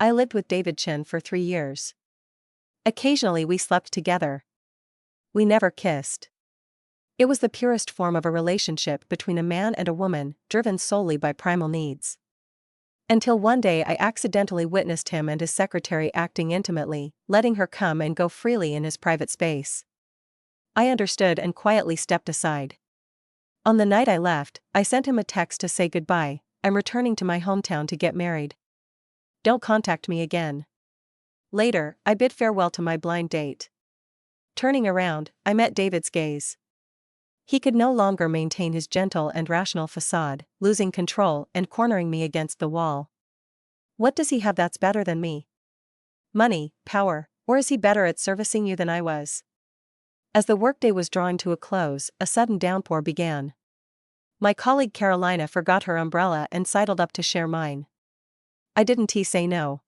I lived with David Chen for 3 years. Occasionally we slept together. We never kissed. It was the purest form of a relationship between a man and a woman, driven solely by primal needs. Until one day I accidentally witnessed him and his secretary acting intimately, letting her come and go freely in his private space. I understood and quietly stepped aside. On the night I left, I sent him a text to say goodbye. I'm returning to my hometown to get married. Don't contact me again. Later, I bid farewell to my blind date. Turning around, I met David's gaze. He could no longer maintain his gentle and rational facade, losing control and cornering me against the wall. What does he have that's better than me? Money, power, or is he better at servicing you than I was? As the workday was drawing to a close, a sudden downpour began. My colleague Carolina forgot her umbrella and sidled up to share mine. I didn't say no.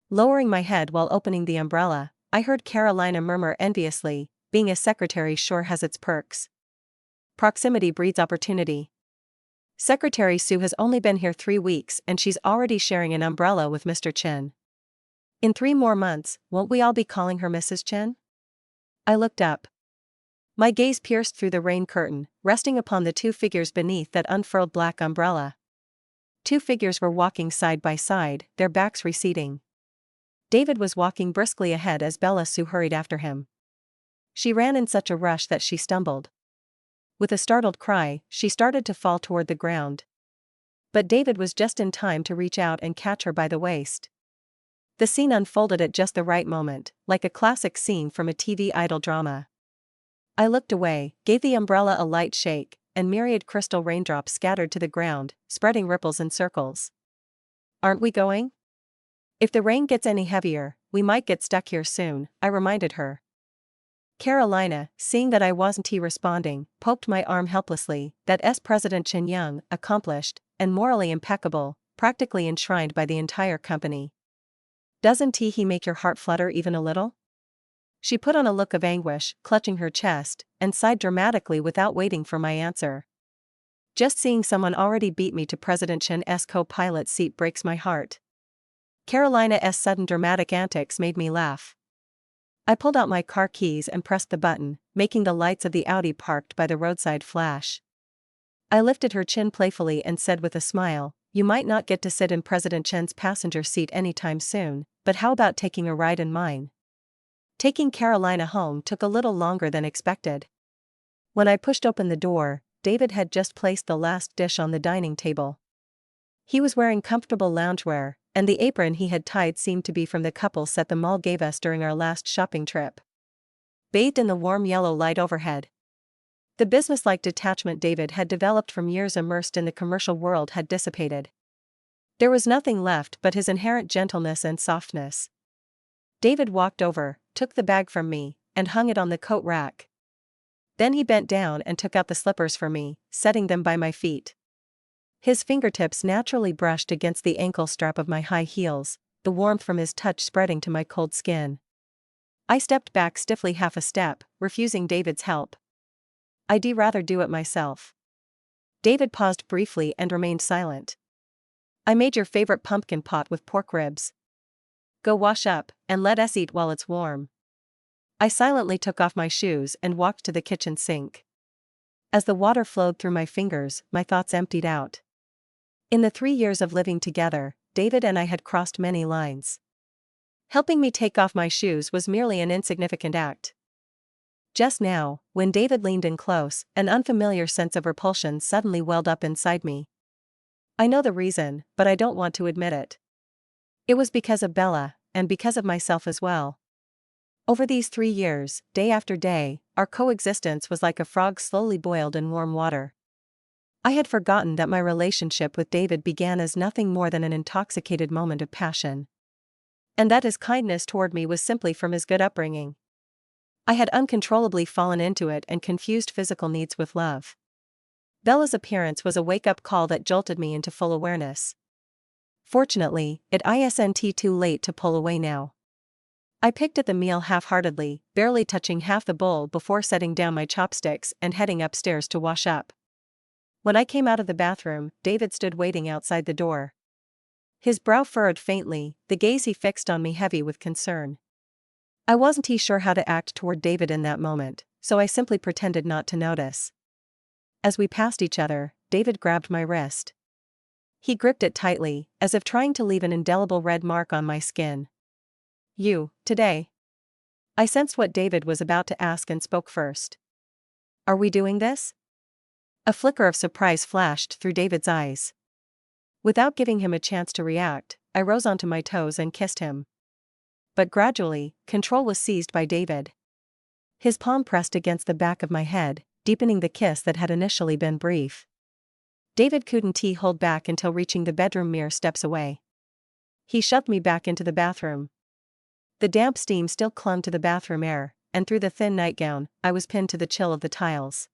Lowering my head while opening the umbrella, I heard Carolina murmur enviously, being a secretary sure has its perks. Proximity breeds opportunity. Secretary Sue has only been here 3 weeks and she's already sharing an umbrella with Mr. Chen. In 3 more months, won't we all be calling her Mrs. Chen? I looked up. My gaze pierced through the rain curtain, resting upon the 2 figures beneath that unfurled black umbrella. 2 figures were walking side by side, their backs receding. David was walking briskly ahead as Bella Sue hurried after him. She ran in such a rush that she stumbled. With a startled cry, she started to fall toward the ground. But David was just in time to reach out and catch her by the waist. The scene unfolded at just the right moment, like a classic scene from a TV idol drama. I looked away, gave the umbrella a light shake, and myriad crystal raindrops scattered to the ground, spreading ripples in circles. Aren't we going? If the rain gets any heavier, we might get stuck here soon, I reminded her. Carolina, seeing that I wasn't responding, poked my arm helplessly. That's President Chen, young, accomplished, and morally impeccable, practically enshrined by the entire company. Doesn't he make your heart flutter even a little? She put on a look of anguish, clutching her chest, and sighed dramatically without waiting for my answer. Just seeing someone already beat me to President Chen's co-pilot seat breaks my heart. Carolina's sudden dramatic antics made me laugh. I pulled out my car keys and pressed the button, making the lights of the Audi parked by the roadside flash. I lifted her chin playfully and said with a smile, "You might not get to sit in President Chen's passenger seat anytime soon, but how about taking a ride in mine?" Taking Carolina home took a little longer than expected. When I pushed open the door, David had just placed the last dish on the dining table. He was wearing comfortable loungewear, and the apron he had tied seemed to be from the couple set the mall gave us during our last shopping trip. Bathed in the warm yellow light overhead, the businesslike detachment David had developed from years immersed in the commercial world had dissipated. There was nothing left but his inherent gentleness and softness. David walked over, took the bag from me, and hung it on the coat rack. Then he bent down and took out the slippers for me, setting them by my feet. His fingertips naturally brushed against the ankle strap of my high heels, the warmth from his touch spreading to my cold skin. I stepped back stiffly half a step, refusing David's help. "I'd rather do it myself." David paused briefly and remained silent. "I made your favorite pumpkin pot with pork ribs. Go wash up, and let us eat while it's warm." I silently took off my shoes and walked to the kitchen sink. As the water flowed through my fingers, my thoughts emptied out. In the 3 years of living together, David and I had crossed many lines. Helping me take off my shoes was merely an insignificant act. Just now, when David leaned in close, an unfamiliar sense of repulsion suddenly welled up inside me. I know the reason, but I don't want to admit it. It was because of Bella, and because of myself as well. Over these 3 years, day after day, our coexistence was like a frog slowly boiled in warm water. I had forgotten that my relationship with David began as nothing more than an intoxicated moment of passion. And that his kindness toward me was simply from his good upbringing. I had uncontrollably fallen into it and confused physical needs with love. Bella's appearance was a wake-up call that jolted me into full awareness. Fortunately, it isn't too late to pull away now. I picked at the meal half-heartedly, barely touching half the bowl before setting down my chopsticks and heading upstairs to wash up. When I came out of the bathroom, David stood waiting outside the door. His brow furrowed faintly, the gaze he fixed on me heavy with concern. I wasn't sure how to act toward David in that moment, so I simply pretended not to notice. As we passed each other, David grabbed my wrist. He gripped it tightly, as if trying to leave an indelible red mark on my skin. "You, today?" I sensed what David was about to ask and spoke first. "Are we doing this?" A flicker of surprise flashed through David's eyes. Without giving him a chance to react, I rose onto my toes and kissed him. But gradually, control was seized by David. His palm pressed against the back of my head, deepening the kiss that had initially been brief. David couldn't hold back until reaching the bedroom mere steps away. He shoved me back into the bathroom. The damp steam still clung to the bathroom air, and through the thin nightgown, I was pinned to the chill of the tiles.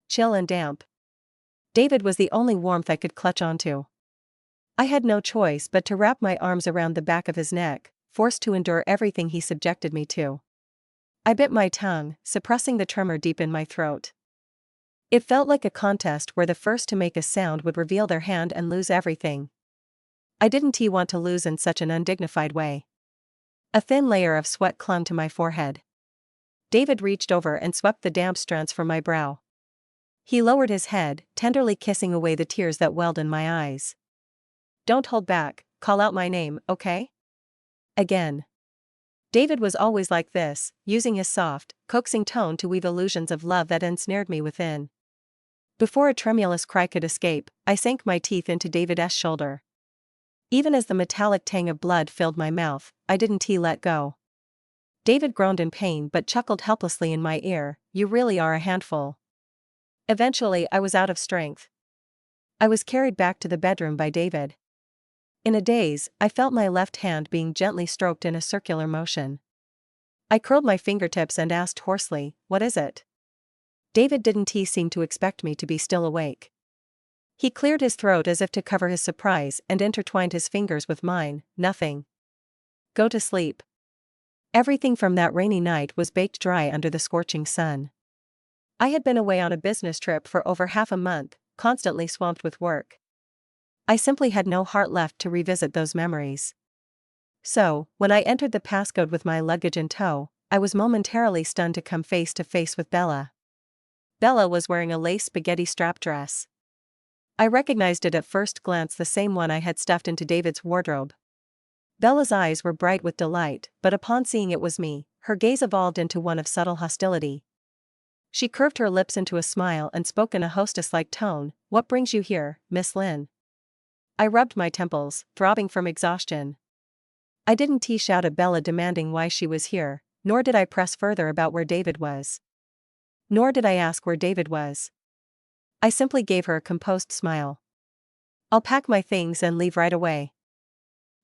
Chill and damp. David was the only warmth I could clutch onto. I had no choice but to wrap my arms around the back of his neck, forced to endure everything he subjected me to. I bit my tongue, suppressing the tremor deep in my throat. It felt like a contest where the first to make a sound would reveal their hand and lose everything. I didn't want to lose in such an undignified way. A thin layer of sweat clung to my forehead. David reached over and swept the damp strands from my brow. He lowered his head, tenderly kissing away the tears that welled in my eyes. "Don't hold back, call out my name, okay?" Again. David was always like this, using his soft, coaxing tone to weave illusions of love that ensnared me within. Before a tremulous cry could escape, I sank my teeth into David's shoulder. Even as the metallic tang of blood filled my mouth, I didn't let go. David groaned in pain but chuckled helplessly in my ear, "You really are a handful." Eventually I was out of strength. I was carried back to the bedroom by David. In a daze, I felt my left hand being gently stroked in a circular motion. I curled my fingertips and asked hoarsely, "What is it?" David didn't seem to expect me to be still awake. He cleared his throat as if to cover his surprise and intertwined his fingers with mine. "Nothing. Go to sleep." Everything from that rainy night was baked dry under the scorching sun. I had been away on a business trip for over half a month, constantly swamped with work. I simply had no heart left to revisit those memories. So, when I entered the passcode with my luggage in tow, I was momentarily stunned to come face to face with Bella. Bella was wearing a lace spaghetti strap dress. I recognized it at first glance, the same one I had stuffed into David's wardrobe. Bella's eyes were bright with delight, but upon seeing it was me, her gaze evolved into one of subtle hostility. She curved her lips into a smile and spoke in a hostess-like tone, "What brings you here, Miss Lynn?" I rubbed my temples, throbbing from exhaustion. I didn't shout at Bella demanding why she was here, nor did I press further about where David was. Nor did I ask where David was. I simply gave her a composed smile. "I'll pack my things and leave right away."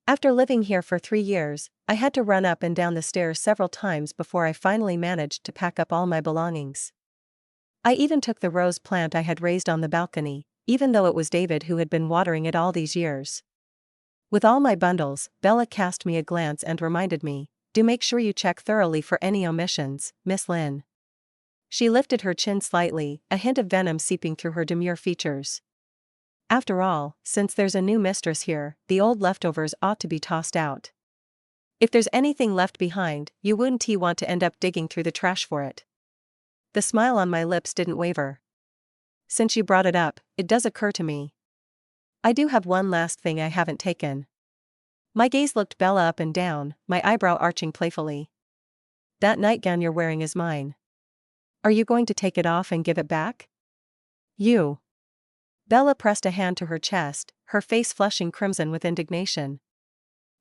After living here for 3 years, I had to run up and down the stairs several times before I finally managed to pack up all my belongings. I even took the rose plant I had raised on the balcony, even though it was David who had been watering it all these years. With all my bundles, Bella cast me a glance and reminded me, "Do make sure you check thoroughly for any omissions, Miss Lynn." She lifted her chin slightly, a hint of venom seeping through her demure features. "After all, since there's a new mistress here, the old leftovers ought to be tossed out. If there's anything left behind, you wouldn't want to end up digging through the trash for it." The smile on my lips didn't waver. "Since you brought it up, it does occur to me. I do have one last thing I haven't taken." My gaze looked Bella up and down, my eyebrow arching playfully. "That nightgown you're wearing is mine. Are you going to take it off and give it back?" "You." Bella pressed a hand to her chest, her face flushing crimson with indignation.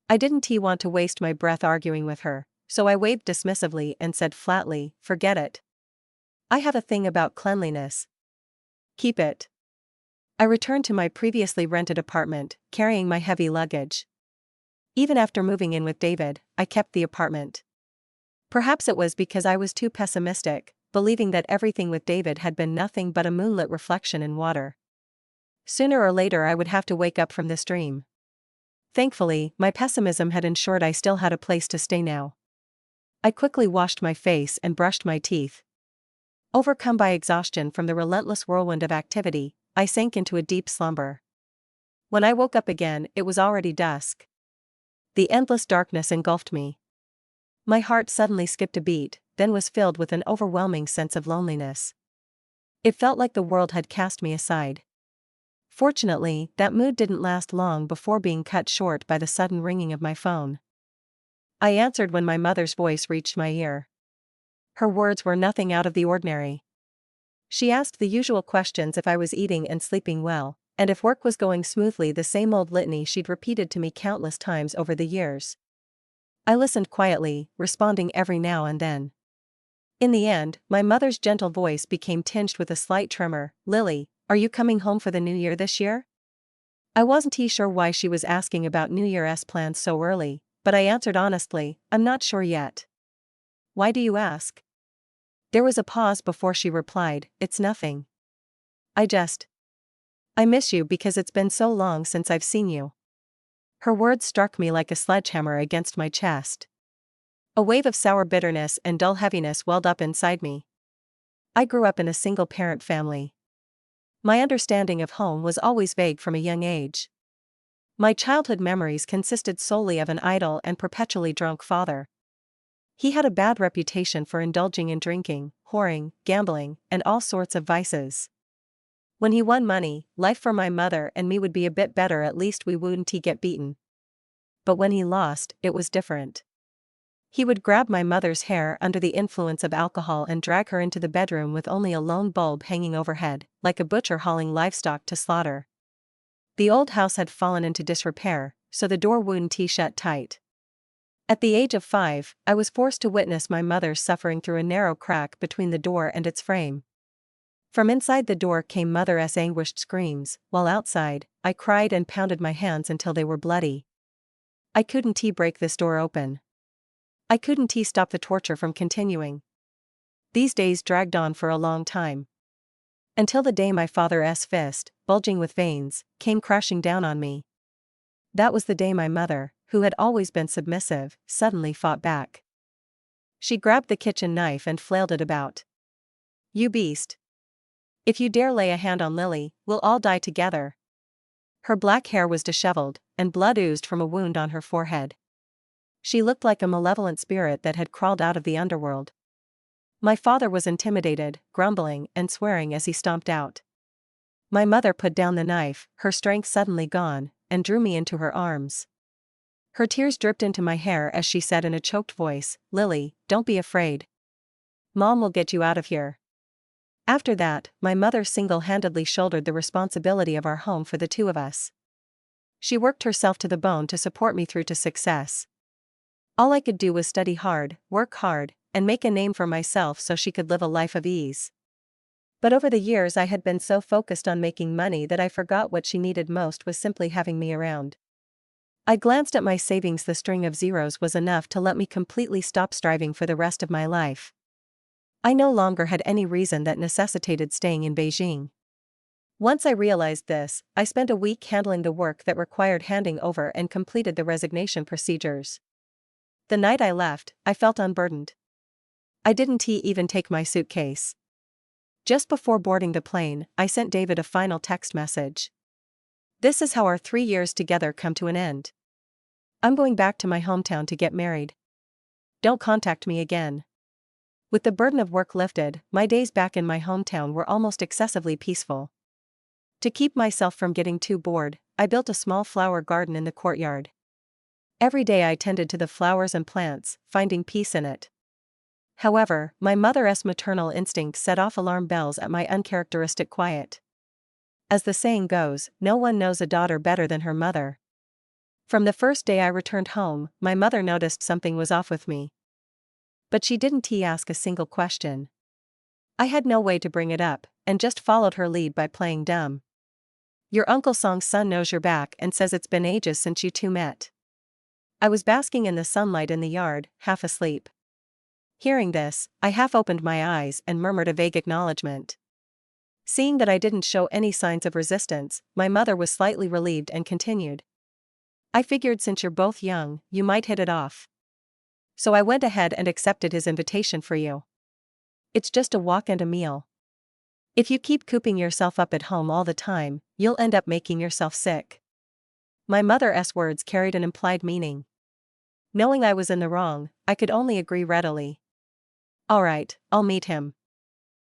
I didn't want to waste my breath arguing with her, so I waved dismissively and said flatly, "Forget it. I have a thing about cleanliness. Keep it." I returned to my previously rented apartment, carrying my heavy luggage. Even after moving in with David, I kept the apartment. Perhaps it was because I was too pessimistic, believing that everything with David had been nothing but a moonlit reflection in water. Sooner or later I would have to wake up from this dream. Thankfully, my pessimism had ensured I still had a place to stay now. I quickly washed my face and brushed my teeth. Overcome by exhaustion from the relentless whirlwind of activity, I sank into a deep slumber. When I woke up again, it was already dusk. The endless darkness engulfed me. My heart suddenly skipped a beat, then was filled with an overwhelming sense of loneliness. It felt like the world had cast me aside. Fortunately, that mood didn't last long before being cut short by the sudden ringing of my phone. I answered when my mother's voice reached my ear. Her words were nothing out of the ordinary. She asked the usual questions: if I was eating and sleeping well, and if work was going smoothly, the same old litany she'd repeated to me countless times over the years. I listened quietly, responding every now and then. In the end, my mother's gentle voice became tinged with a slight tremor. "Lily, are you coming home for the new year this year?" I wasn't sure why she was asking about New Year's plans so early, but I answered honestly, "I'm not sure yet." "Why do you ask?" There was a pause before she replied, "It's nothing. I miss you because it's been so long since I've seen you." Her words struck me like a sledgehammer against my chest. A wave of sour bitterness and dull heaviness welled up inside me. I grew up in a single-parent family. My understanding of home was always vague from a young age. My childhood memories consisted solely of an idle and perpetually drunk father. He had a bad reputation for indulging in drinking, whoring, gambling, and all sorts of vices. When he won money, life for my mother and me would be a bit better, at least we wouldn't get beaten. But when he lost, it was different. He would grab my mother's hair under the influence of alcohol and drag her into the bedroom with only a lone bulb hanging overhead, like a butcher hauling livestock to slaughter. The old house had fallen into disrepair, so the door wouldn't shut tight. At the age of 5, I was forced to witness my mother suffering through a narrow crack between the door and its frame. From inside the door came mother's anguished screams, while outside, I cried and pounded my hands until they were bloody. I couldn't break this door open. I couldn't stop the torture from continuing. These days dragged on for a long time. Until the day my father's fist, bulging with veins, came crashing down on me. That was the day my mother, who had always been submissive, suddenly fought back. She grabbed the kitchen knife and flailed it about. "You beast! If you dare lay a hand on Lily, we'll all die together." Her black hair was disheveled, and blood oozed from a wound on her forehead. She looked like a malevolent spirit that had crawled out of the underworld. My father was intimidated, grumbling and swearing as he stomped out. My mother put down the knife, her strength suddenly gone, and drew me into her arms. Her tears dripped into my hair as she said in a choked voice, "Lily, don't be afraid. Mom will get you out of here." After that, my mother single-handedly shouldered the responsibility of our home for the two of us. She worked herself to the bone to support me through to success. All I could do was study hard, work hard, and make a name for myself so she could live a life of ease. But over the years I had been so focused on making money that I forgot what she needed most was simply having me around. I glanced at my savings. The string of zeros was enough to let me completely stop striving for the rest of my life. I no longer had any reason that necessitated staying in Beijing. Once I realized this, I spent a week handling the work that required handing over and completed the resignation procedures. The night I left, I felt unburdened. I didn't even take my suitcase. Just before boarding the plane, I sent David a final text message. "This is how our 3 years together come to an end. I'm going back to my hometown to get married. Don't contact me again." With the burden of work lifted, my days back in my hometown were almost excessively peaceful. To keep myself from getting too bored, I built a small flower garden in the courtyard. Every day I tended to the flowers and plants, finding peace in it. However, my mother's maternal instinct set off alarm bells at my uncharacteristic quiet. As the saying goes, no one knows a daughter better than her mother. From the first day I returned home, my mother noticed something was off with me. But she didn't ask a single question. I had no way to bring it up, and just followed her lead by playing dumb. "Your Uncle Song's son knows you're back and says it's been ages since you two met." I was basking in the sunlight in the yard, half asleep. Hearing this, I half opened my eyes and murmured a vague acknowledgement. Seeing that I didn't show any signs of resistance, my mother was slightly relieved and continued. "I figured since you're both young, you might hit it off. So I went ahead and accepted his invitation for you. It's just a walk and a meal. If you keep cooping yourself up at home all the time, you'll end up making yourself sick." My mother's words carried an implied meaning. Knowing I was in the wrong, I could only agree readily. All right, I'll meet him.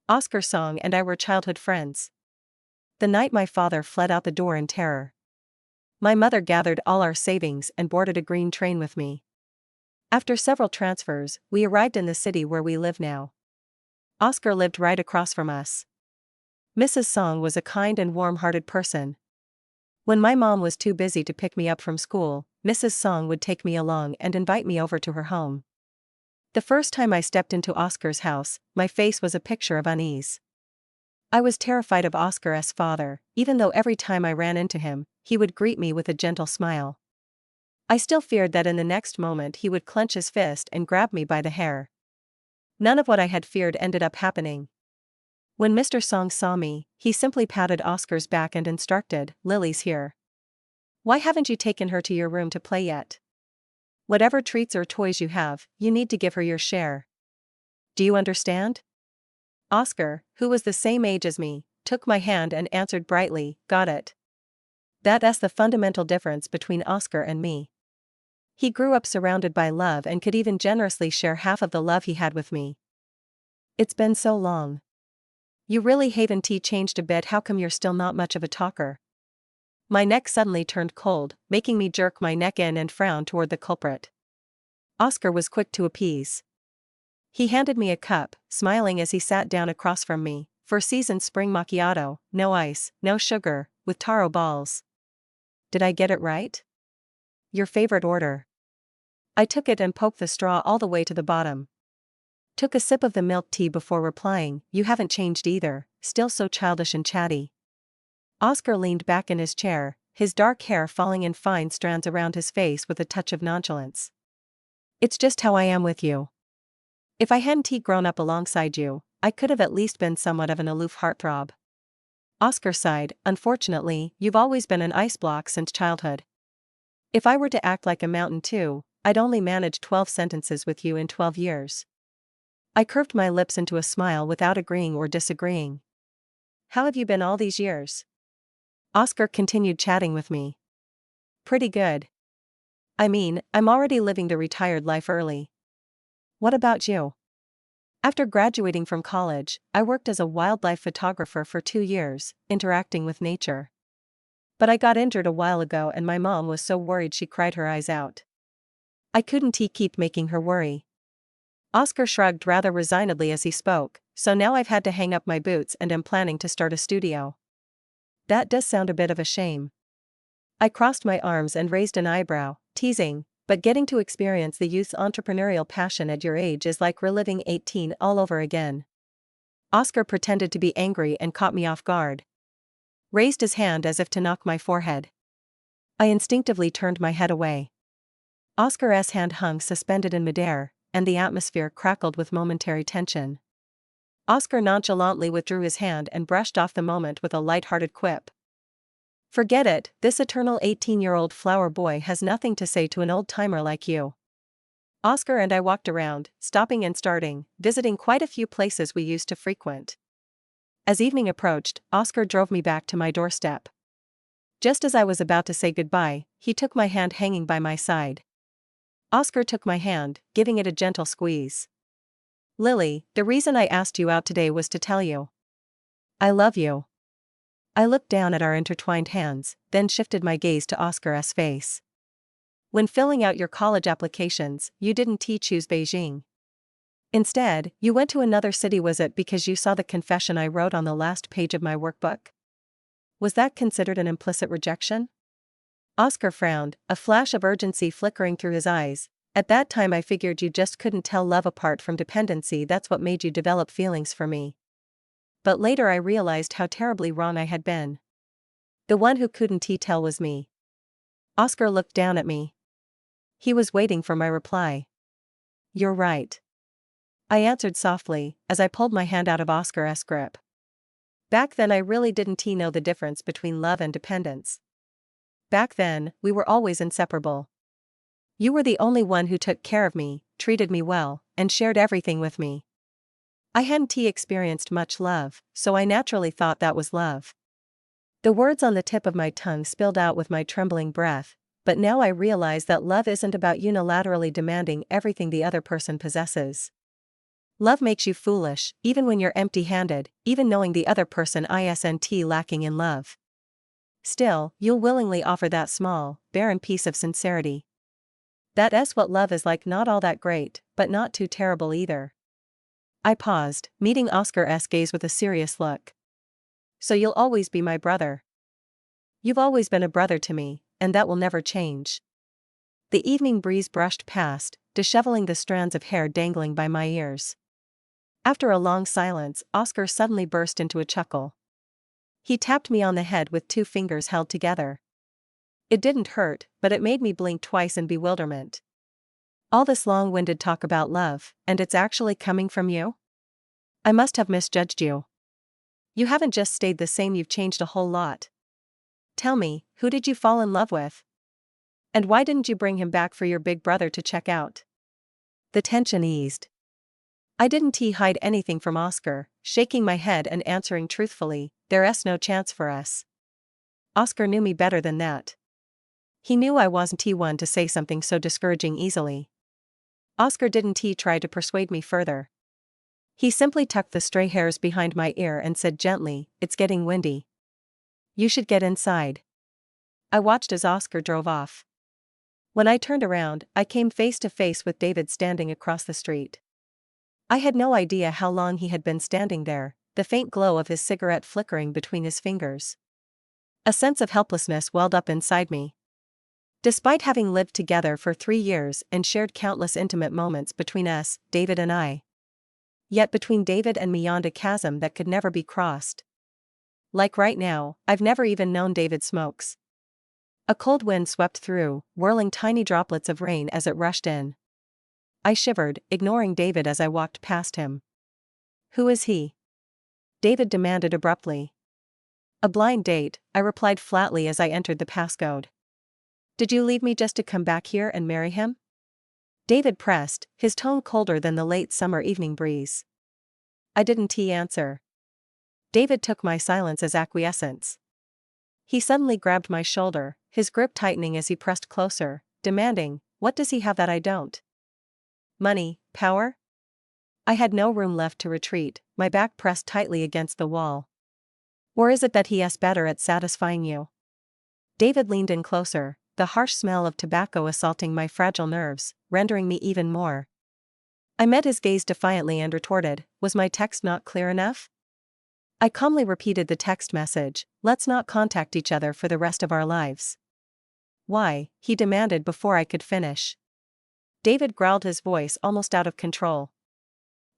Oscar Song and I were childhood friends. The night my father fled out the door in terror, my mother gathered all our savings and boarded a green train with me. After several transfers, we arrived in the city where we live now. Oscar lived right across from us. Mrs. Song was a kind and warm-hearted person. When my mom was too busy to pick me up from school, Mrs. Song would take me along and invite me over to her home. The first time I stepped into Oscar's house, my face was a picture of unease. I was terrified of Oscar's father, even though every time I ran into him, he would greet me with a gentle smile. I still feared that in the next moment he would clench his fist and grab me by the hair. None of what I had feared ended up happening. When Mr. Song saw me, he simply patted Oscar's back and instructed, "Lily's here. Why haven't you taken her to your room to play yet? Whatever treats or toys you have, you need to give her your share. Do you understand?" Oscar, who was the same age as me, took my hand and answered brightly, "Got it." That's the fundamental difference between Oscar and me. He grew up surrounded by love and could even generously share half of the love he had with me. It's been so long. You really haven't changed a bit. How come you're still not much of a talker? My neck suddenly turned cold, making me jerk my neck in and frown toward the culprit. Oscar was quick to appease. He handed me a cup, smiling as he sat down across from me, for seasoned spring macchiato, no ice, no sugar, with taro balls. Did I get it right? Your favorite order. I took it and poked the straw all the way to the bottom. Took a sip of the milk tea before replying, "You haven't changed either, still so childish and chatty." Oscar leaned back in his chair, his dark hair falling in fine strands around his face with a touch of nonchalance. "It's just how I am with you. If I hadn't grown up alongside you, I could have at least been somewhat of an aloof heartthrob." Oscar sighed, "Unfortunately, you've always been an ice block since childhood. If I were to act like a mountain too, I'd only manage 12 sentences with you in 12 years. I curved my lips into a smile without agreeing or disagreeing. "How have you been all these years?" Oscar continued chatting with me. "Pretty good. I mean, I'm already living the retired life early. What about you?" "After graduating from college, I worked as a wildlife photographer for 2 years, interacting with nature. But I got injured a while ago and my mom was so worried she cried her eyes out. I couldn't keep making her worry." Oscar shrugged rather resignedly as he spoke, "So now I've had to hang up my boots and am planning to start a studio." That does sound a bit of a shame. I crossed my arms and raised an eyebrow, teasing, "But getting to experience the youth's entrepreneurial passion at your age is like reliving 18 all over again." Oscar pretended to be angry and caught me off guard. Raised his hand as if to knock my forehead. I instinctively turned my head away. Oscar's hand hung suspended in midair, and the atmosphere crackled with momentary tension. Oscar nonchalantly withdrew his hand and brushed off the moment with a light-hearted quip. "Forget it, this eternal 18-year-old flower boy has nothing to say to an old-timer like you." Oscar and I walked around, stopping and starting, visiting quite a few places we used to frequent. As evening approached, Oscar drove me back to my doorstep. Just as I was about to say goodbye, he took my hand hanging by my side. Oscar took my hand, giving it a gentle squeeze. "Lily, the reason I asked you out today was to tell you I love you." I looked down at our intertwined hands, then shifted my gaze to Oscar's face. "When filling out your college applications, you didn't choose Beijing. Instead, you went to another city. Was it because you saw the confession I wrote on the last page of my workbook? Was that considered an implicit rejection?" Oscar frowned, a flash of urgency flickering through his eyes. "At that time I figured you just couldn't tell love apart from dependency. That's what made you develop feelings for me. But later I realized how terribly wrong I had been. The one who couldn't tell was me." Oscar looked down at me. He was waiting for my reply. "You're right," I answered softly, as I pulled my hand out of Oscar's grip. "Back then I really didn't know the difference between love and dependence. Back then, we were always inseparable. You were the only one who took care of me, treated me well, and shared everything with me. I hadn't experienced much love, so I naturally thought that was love. The words on the tip of my tongue spilled out with my trembling breath, but now I realize that love isn't about unilaterally demanding everything the other person possesses. Love makes you foolish, even when you're empty-handed, even knowing the other person isn't lacking in love. Still, you'll willingly offer that small, barren piece of sincerity. That's what love is like, not all that great, but not too terrible either. I paused, meeting Oscar's gaze with a serious look. So you'll always be my brother. You've always been a brother to me, and that will never change. The evening breeze brushed past, disheveling the strands of hair dangling by my ears. After a long silence, Oscar suddenly burst into a chuckle. He tapped me on the head with 2 fingers held together. It didn't hurt, but it made me blink twice in bewilderment. All this long-winded talk about love, and it's actually coming from you? I must have misjudged you. You haven't just stayed the same, you've changed a whole lot. Tell me, who did you fall in love with? And why didn't you bring him back for your big brother to check out? The tension eased. I didn't hide anything from Oscar, shaking my head and answering truthfully, there's no chance for us. Oscar knew me better than that. He knew I wasn't one to say something so discouraging easily. Oscar didn't try to persuade me further. He simply tucked the stray hairs behind my ear and said gently, "It's getting windy. You should get inside." I watched as Oscar drove off. When I turned around, I came face to face with David standing across the street. I had no idea how long he had been standing there, the faint glow of his cigarette flickering between his fingers. A sense of helplessness welled up inside me. Despite having lived together for 3 years and shared countless intimate moments between us, David and I. Yet between David and me yawned a chasm that could never be crossed. Like right now, I've never even known David smokes. A cold wind swept through, whirling tiny droplets of rain as it rushed in. I shivered, ignoring David as I walked past him. "Who is he?" David demanded abruptly. "A blind date," I replied flatly as I entered the passcode. "Did you leave me just to come back here and marry him?" David pressed, his tone colder than the late summer evening breeze. I didn't answer. David took my silence as acquiescence. He suddenly grabbed my shoulder, his grip tightening as he pressed closer, demanding, "What does he have that I don't? Money, power?" I had no room left to retreat, my back pressed tightly against the wall. "Or is it that he's better at satisfying you?" David leaned in closer, the harsh smell of tobacco assaulting my fragile nerves, rendering me even more. I met his gaze defiantly and retorted, "Was my text not clear enough?" I calmly repeated the text message, "Let's not contact each other for the rest of our lives." "Why?" he demanded before I could finish. David growled, his voice almost out of control.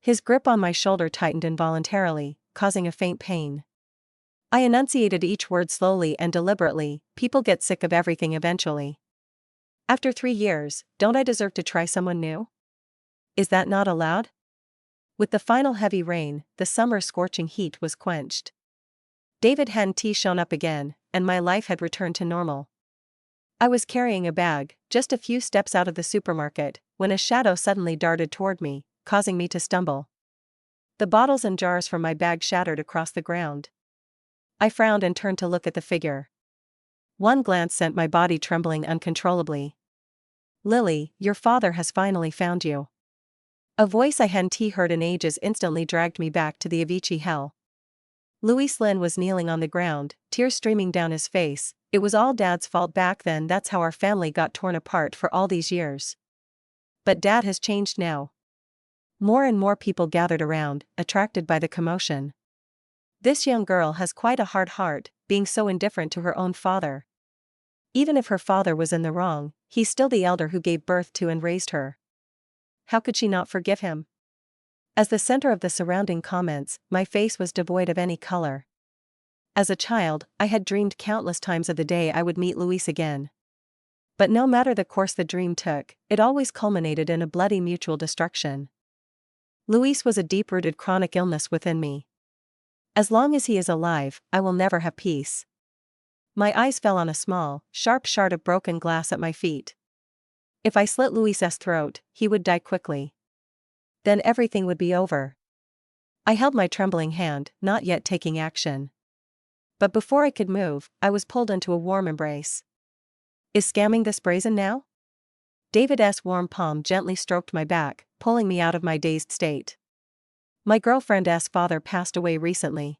His grip on my shoulder tightened involuntarily, causing a faint pain. I enunciated each word slowly and deliberately, "People get sick of everything eventually. After 3 years, don't I deserve to try someone new? Is that not allowed?" With the final heavy rain, the summer scorching heat was quenched. David hadn't shown up again, and my life had returned to normal. I was carrying a bag, just a few steps out of the supermarket, when a shadow suddenly darted toward me, causing me to stumble. The bottles and jars from my bag shattered across the ground. I frowned and turned to look at the figure. One glance sent my body trembling uncontrollably. "Lily, your father has finally found you." A voice I hadn't heard in ages instantly dragged me back to the Avicii hell. Louis Lynn was kneeling on the ground, tears streaming down his face. "It was all Dad's fault back then, that's how our family got torn apart for all these years. But Dad has changed now." More and more people gathered around, attracted by the commotion. "This young girl has quite a hard heart, being so indifferent to her own father. Even if her father was in the wrong, he's still the elder who gave birth to and raised her. How could she not forgive him?" As the center of the surrounding comments, my face was devoid of any color. As a child, I had dreamed countless times of the day I would meet Luis again. But no matter the course the dream took, it always culminated in a bloody mutual destruction. Luis was a deep-rooted chronic illness within me. As long as he is alive, I will never have peace. My eyes fell on a small, sharp shard of broken glass at my feet. If I slit Luis's throat, he would die quickly. Then everything would be over. I held my trembling hand, not yet taking action. But before I could move, I was pulled into a warm embrace. Is scamming this brazen now? David's warm palm gently stroked my back, pulling me out of my dazed state. My girlfriend's father passed away recently.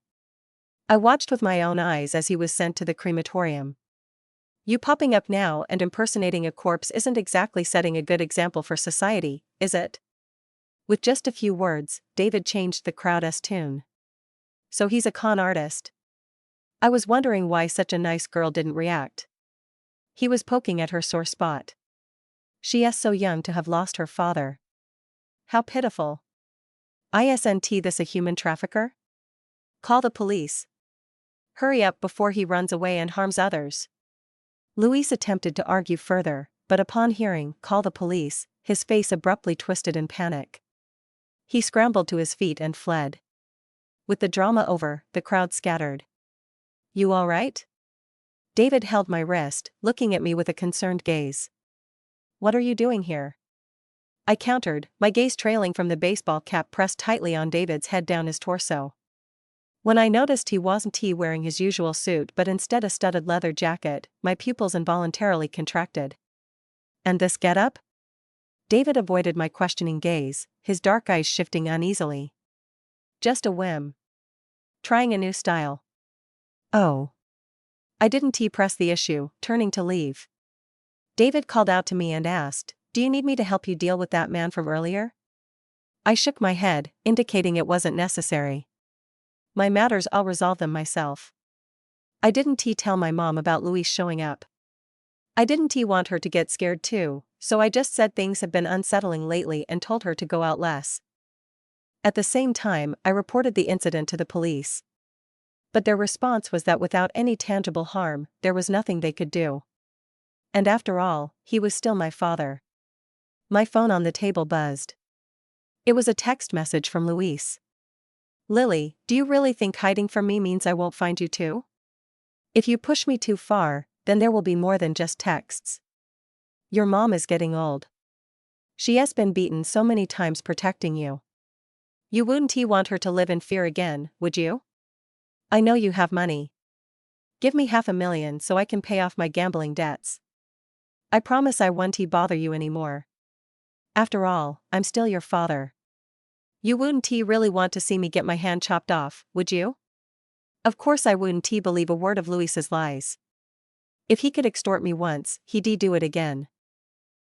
I watched with my own eyes as he was sent to the crematorium. You popping up now and impersonating a corpse isn't exactly setting a good example for society, is it? With just a few words, David changed the crowd's tune. So he's a con artist. I was wondering why such a nice girl didn't react. He was poking at her sore spot. She is so young to have lost her father. How pitiful. Isn't this a human trafficker? Call the police. Hurry up before he runs away and harms others. Luis attempted to argue further, but upon hearing, call the police, his face abruptly twisted in panic. He scrambled to his feet and fled. With the drama over, the crowd scattered. You all right? David held my wrist, looking at me with a concerned gaze. What are you doing here? I countered, my gaze trailing from the baseball cap pressed tightly on David's head down his torso. When I noticed he wasn't wearing his usual suit but instead a studded leather jacket, my pupils involuntarily contracted. And this getup? David avoided my questioning gaze, his dark eyes shifting uneasily. Just a whim. Trying a new style. Oh. I didn't press the issue, turning to leave. David called out to me and asked, do you need me to help you deal with that man from earlier? I shook my head, indicating it wasn't necessary. My matters, I'll resolve them myself. I didn't tell my mom about Luis showing up. I didn't want her to get scared too, so I just said things have been unsettling lately and told her to go out less. At the same time, I reported the incident to the police. But their response was that without any tangible harm, there was nothing they could do. And after all, he was still my father. My phone on the table buzzed. It was a text message from Luis. Lily, do you really think hiding from me means I won't find you too? If you push me too far, then there will be more than just texts. Your mom is getting old. She has been beaten so many times protecting you. You wouldn't want her to live in fear again, would you? I know you have money. Give me $500,000 so I can pay off my gambling debts. I promise I won't bother you anymore. After all, I'm still your father. You wouldn't really want to see me get my hand chopped off, would you? Of course I wouldn't believe a word of Luis's lies. If he could extort me once, he'd do it again.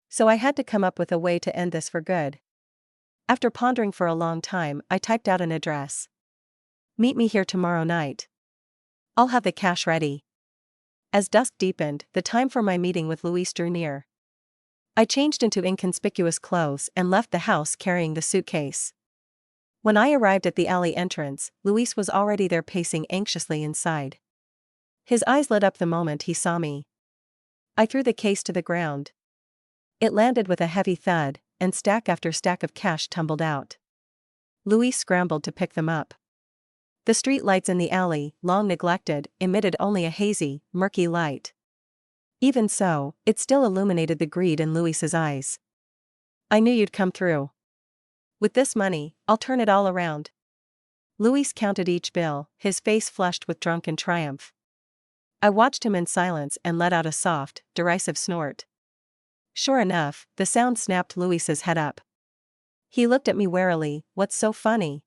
So I had to come up with a way to end this for good. After pondering for a long time, I typed out an address. Meet me here tomorrow night. I'll have the cash ready. As dusk deepened, the time for my meeting with Luis drew near. I changed into inconspicuous clothes and left the house carrying the suitcase. When I arrived at the alley entrance, Luis was already there pacing anxiously inside. His eyes lit up the moment he saw me. I threw the case to the ground. It landed with a heavy thud, and stack after stack of cash tumbled out. Luis scrambled to pick them up. The street lights in the alley, long neglected, emitted only a hazy, murky light. Even so, it still illuminated the greed in Luis's eyes. I knew you'd come through. With this money, I'll turn it all around. Luis counted each bill, his face flushed with drunken triumph. I watched him in silence and let out a soft, derisive snort. Sure enough, the sound snapped Luis's head up. He looked at me warily. What's so funny?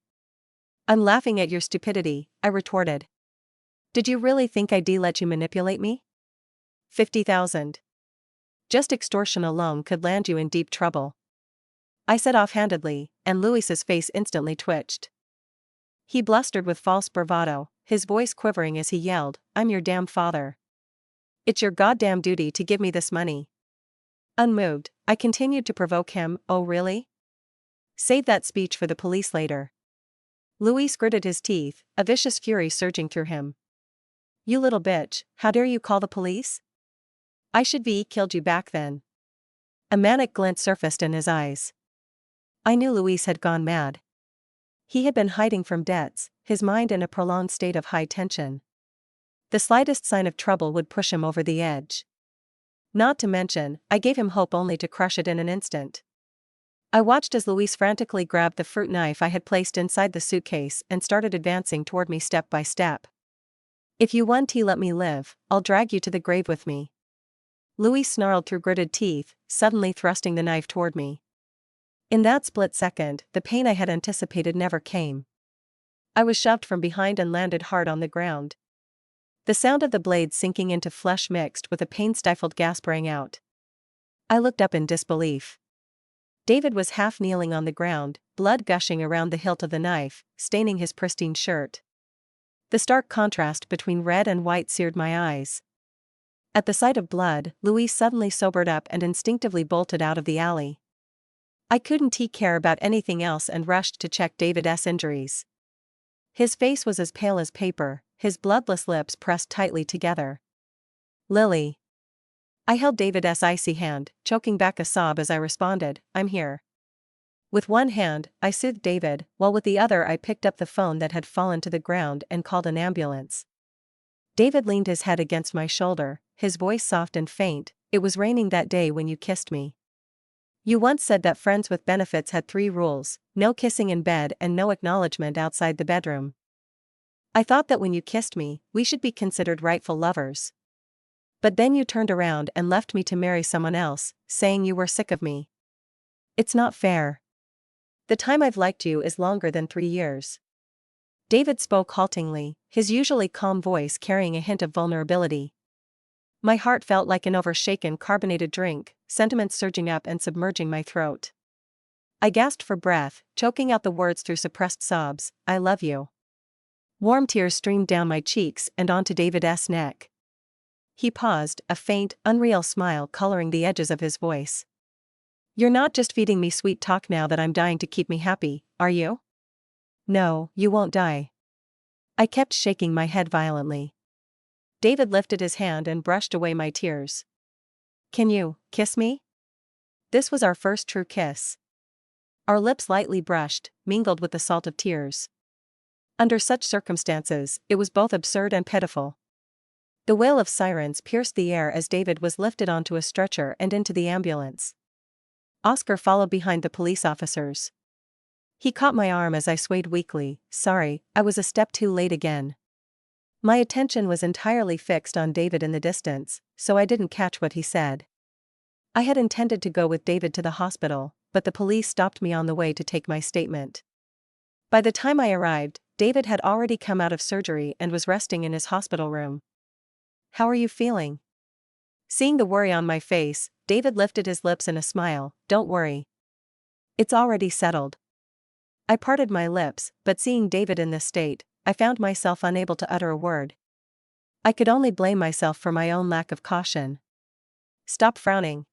I'm laughing at your stupidity, I retorted. Did you really think I'd let you manipulate me? 50,000. Just extortion alone could land you in deep trouble. I said offhandedly, and Luis's face instantly twitched. He blustered with false bravado, his voice quivering as he yelled, I'm your damn father. It's your goddamn duty to give me this money. Unmoved, I continued to provoke him. Oh really? Save that speech for the police later. Luis gritted his teeth, a vicious fury surging through him. You little bitch, how dare you call the police? I should be killed you back then. A manic glint surfaced in his eyes. I knew Luis had gone mad. He had been hiding from debts, his mind in a prolonged state of high tension. The slightest sign of trouble would push him over the edge. Not to mention, I gave him hope only to crush it in an instant. I watched as Luis frantically grabbed the fruit knife I had placed inside the suitcase and started advancing toward me step by step. If you want to let me live, I'll drag you to the grave with me. Louis snarled through gritted teeth, suddenly thrusting the knife toward me. In that split second, the pain I had anticipated never came. I was shoved from behind and landed hard on the ground. The sound of the blade sinking into flesh mixed with a pain-stifled gasp rang out. I looked up in disbelief. David was half kneeling on the ground, blood gushing around the hilt of the knife, staining his pristine shirt. The stark contrast between red and white seared my eyes. At the sight of blood, Louis suddenly sobered up and instinctively bolted out of the alley. I couldn't care about anything else and rushed to check David's injuries. His face was as pale as paper, his bloodless lips pressed tightly together. Lily. I held David's icy hand, choking back a sob as I responded, "I'm here." With one hand, I soothed David, while with the other I picked up the phone that had fallen to the ground and called an ambulance. David leaned his head against my shoulder, his voice soft and faint. "It was raining that day when you kissed me. You once said that friends with benefits had 3 rules: no kissing in bed and no acknowledgement outside the bedroom. I thought that when you kissed me, we should be considered rightful lovers. But then you turned around and left me to marry someone else, saying you were sick of me. It's not fair. The time I've liked you is longer than 3 years." David spoke haltingly, his usually calm voice carrying a hint of vulnerability. My heart felt like an overshaken carbonated drink, sentiments surging up and submerging my throat. I gasped for breath, choking out the words through suppressed sobs. "I love you." Warm tears streamed down my cheeks and onto David's neck. He paused, a faint, unreal smile coloring the edges of his voice. "You're not just feeding me sweet talk now that I'm dying to keep me happy, are you?" "No, you won't die." I kept shaking my head violently. David lifted his hand and brushed away my tears. "Can you kiss me?" This was our first true kiss. Our lips lightly brushed, mingled with the salt of tears. Under such circumstances, it was both absurd and pitiful. The wail of sirens pierced the air as David was lifted onto a stretcher and into the ambulance. Oscar followed behind the police officers. He caught my arm as I swayed weakly. "Sorry, I was a step too late again." My attention was entirely fixed on David in the distance, so I didn't catch what he said. I had intended to go with David to the hospital, but the police stopped me on the way to take my statement. By the time I arrived, David had already come out of surgery and was resting in his hospital room. "How are you feeling?" Seeing the worry on my face, David lifted his lips in a smile. "Don't worry. It's already settled." I parted my lips, but seeing David in this state, I found myself unable to utter a word. I could only blame myself for my own lack of caution. "Stop frowning.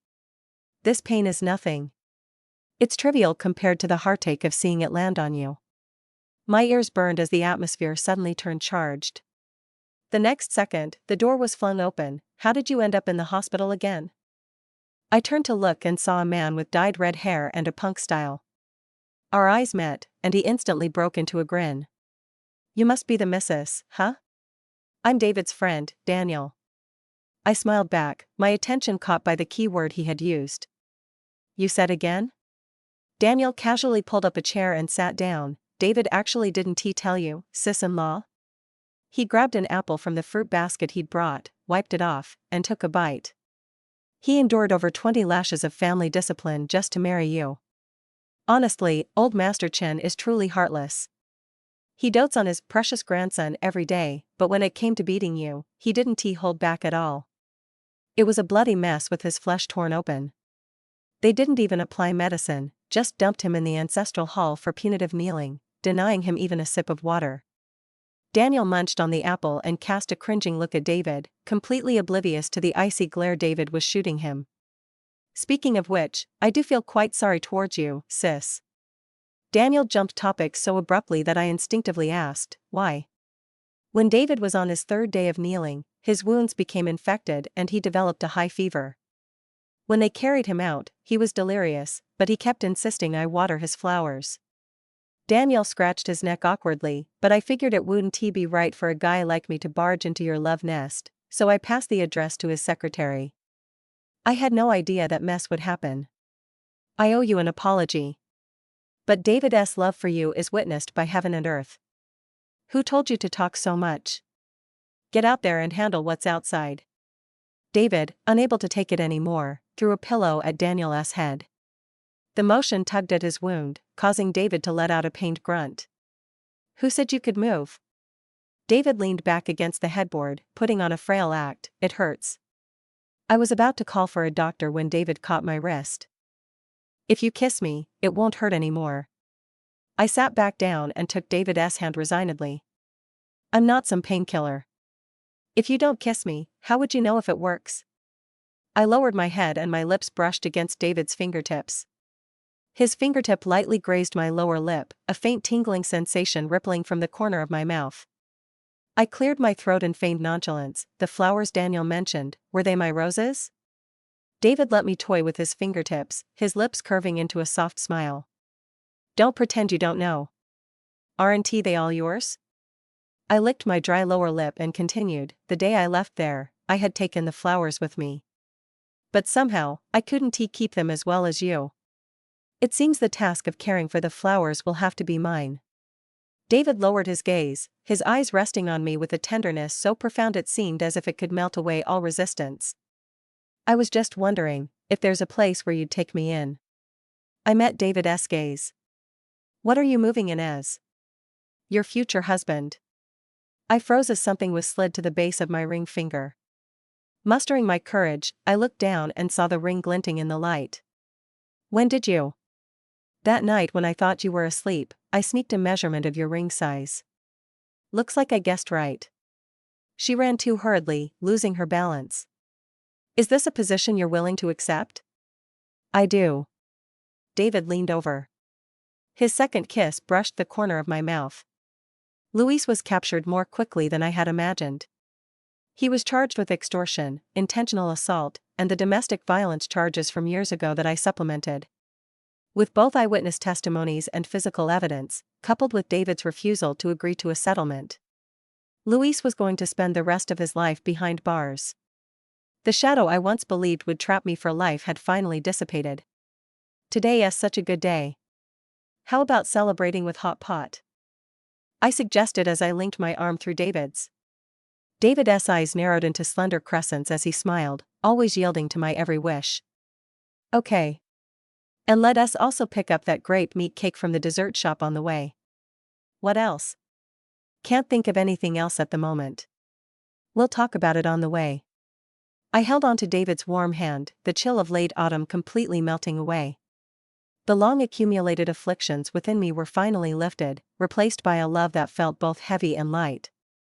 This pain is nothing. It's trivial compared to the heartache of seeing it land on you." My ears burned as the atmosphere suddenly turned charged. The next second, the door was flung open. "How did you end up in the hospital again?" I turned to look and saw a man with dyed red hair and a punk style. Our eyes met, and he instantly broke into a grin. "You must be the missus, huh?" "I'm David's friend, Daniel." I smiled back, my attention caught by the key word he had used. "You said again?" Daniel casually pulled up a chair and sat down. "David actually didn't he tell you, sis-in-law?" He grabbed an apple from the fruit basket he'd brought, wiped it off, and took a bite. "He endured over 20 lashes of family discipline just to marry you. Honestly, old Master Chen is truly heartless. He dotes on his precious grandson every day, but when it came to beating you, he didn't hold back at all. It was a bloody mess with his flesh torn open. They didn't even apply medicine, just dumped him in the ancestral hall for punitive kneeling, denying him even a sip of water." Daniel munched on the apple and cast a cringing look at David, completely oblivious to the icy glare David was shooting him. "Speaking of which, I do feel quite sorry towards you, sis." Daniel jumped topics so abruptly that I instinctively asked, "Why?" "When David was on his 3rd day of kneeling, his wounds became infected and he developed a high fever. When they carried him out, he was delirious, but he kept insisting I water his flowers." Daniel scratched his neck awkwardly, "But I figured it wouldn't be right for a guy like me to barge into your love nest, so I passed the address to his secretary. I had no idea that mess would happen. I owe you an apology. But David's love for you is witnessed by heaven and earth." "Who told you to talk so much?" Get out there and handle what's outside. David, unable to take it anymore, threw a pillow at Daniel's head. The motion tugged at his wound, causing David to let out a pained grunt. Who said you could move? David leaned back against the headboard, putting on a frail act. It hurts. I was about to call for a doctor when David caught my wrist. If you kiss me, it won't hurt anymore. I sat back down and took David's hand resignedly. I'm not some painkiller. If you don't kiss me, how would you know if it works? I lowered my head and my lips brushed against David's fingertips. His fingertip lightly grazed my lower lip, a faint tingling sensation rippling from the corner of my mouth. I cleared my throat and feigned nonchalance. The flowers Daniel mentioned, were they my roses? David let me toy with his fingertips, his lips curving into a soft smile. Don't pretend you don't know. Aren't they all yours? I licked my dry lower lip and continued. The day I left there, I had taken the flowers with me. But somehow, I couldn't keep them as well as you. It seems the task of caring for the flowers will have to be mine. David lowered his gaze, his eyes resting on me with a tenderness so profound it seemed as if it could melt away all resistance. I was just wondering if there's a place where you'd take me in. I met David's gaze. What are you moving in as? Your future husband. I froze as something was slid to the base of my ring finger. Mustering my courage, I looked down and saw the ring glinting in the light. When did you? That night when I thought you were asleep, I sneaked a measurement of your ring size. Looks like I guessed right. She ran too hurriedly, losing her balance. Is this a position you're willing to accept? I do. David leaned over. His second kiss brushed the corner of my mouth. Luis was captured more quickly than I had imagined. He was charged with extortion, intentional assault, and the domestic violence charges from years ago that I supplemented. With both eyewitness testimonies and physical evidence, coupled with David's refusal to agree to a settlement, Luis was going to spend the rest of his life behind bars. The shadow I once believed would trap me for life had finally dissipated. Today is such a good day. How about celebrating with hot pot? I suggested as I linked my arm through David's. David's eyes narrowed into slender crescents as he smiled, always yielding to my every wish. Okay. And let us also pick up that grape meat cake from the dessert shop on the way. What else? Can't think of anything else at the moment. We'll talk about it on the way. I held on to David's warm hand, the chill of late autumn completely melting away. The long accumulated afflictions within me were finally lifted, replaced by a love that felt both heavy and light.